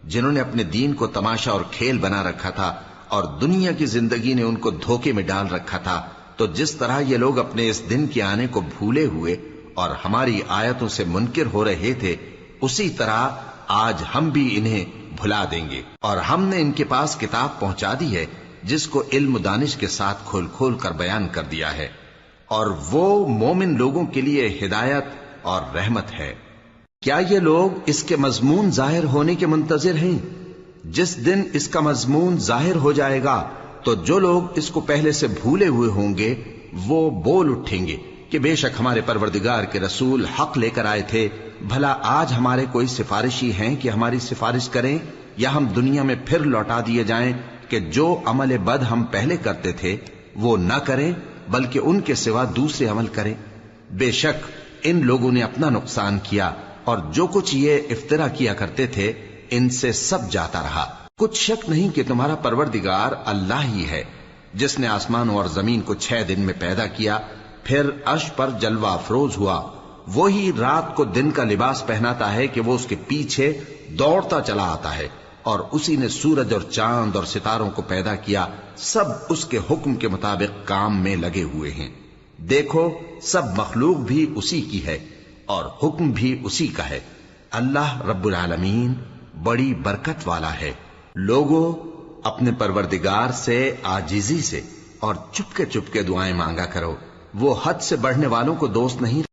جنہوں نے اپنے دین کو تماشا اور کھیل بنا رکھا تھا اور دنیا کی زندگی نے ان کو دھوکے میں ڈال رکھا تھا، تو جس طرح یہ لوگ اپنے اس دن کے آنے کو بھولے ہوئے اور ہماری آیتوں سے منکر ہو رہے تھے، اسی طرح آج ہم بھی انہیں بھلا دیں گے۔ اور ہم نے ان کے پاس کتاب پہنچا دی ہے جس کو علم و دانش کے ساتھ کھول کھول کر بیان کر دیا ہے، اور وہ مومن لوگوں کے لیے ہدایت اور رحمت ہے۔ کیا یہ لوگ اس کے مضمون ظاہر ہونے کے منتظر ہیں؟ جس دن اس کا مضمون ظاہر ہو جائے گا تو جو لوگ اس کو پہلے سے بھولے ہوئے ہوں گے وہ بول اٹھیں گے کہ بے شک ہمارے پروردگار کے رسول حق لے کر آئے تھے، بھلا آج ہمارے کوئی سفارشی ہیں کہ ہماری سفارش کریں، یا ہم دنیا میں پھر لوٹا دیے جائیں کہ جو عمل بد ہم پہلے کرتے تھے وہ نہ کریں بلکہ ان کے سوا دوسرے عمل کریں۔ بے شک ان لوگوں نے اپنا نقصان کیا، اور جو کچھ یہ افترا کیا کرتے تھے ان سے سب جاتا رہا۔ کچھ شک نہیں کہ تمہارا پروردگار اللہ ہی ہے جس نے آسمانوں اور زمین کو 6 دن میں پیدا کیا، پھر عرش پر جلوہ افروز ہوا۔ وہی رات کو دن کا لباس پہناتا ہے کہ وہ اس کے پیچھے دوڑتا چلا آتا ہے، اور اسی نے سورج اور چاند اور ستاروں کو پیدا کیا، سب اس کے حکم کے مطابق کام میں لگے ہوئے ہیں۔ دیکھو سب مخلوق بھی اسی کی ہے اور حکم بھی اسی کا ہے۔ اللہ رب العالمین بڑی برکت والا ہے۔ لوگوں اپنے پروردگار سے عاجزی سے اور چپکے چپکے دعائیں مانگا کرو، وہ حد سے بڑھنے والوں کو دوست نہیں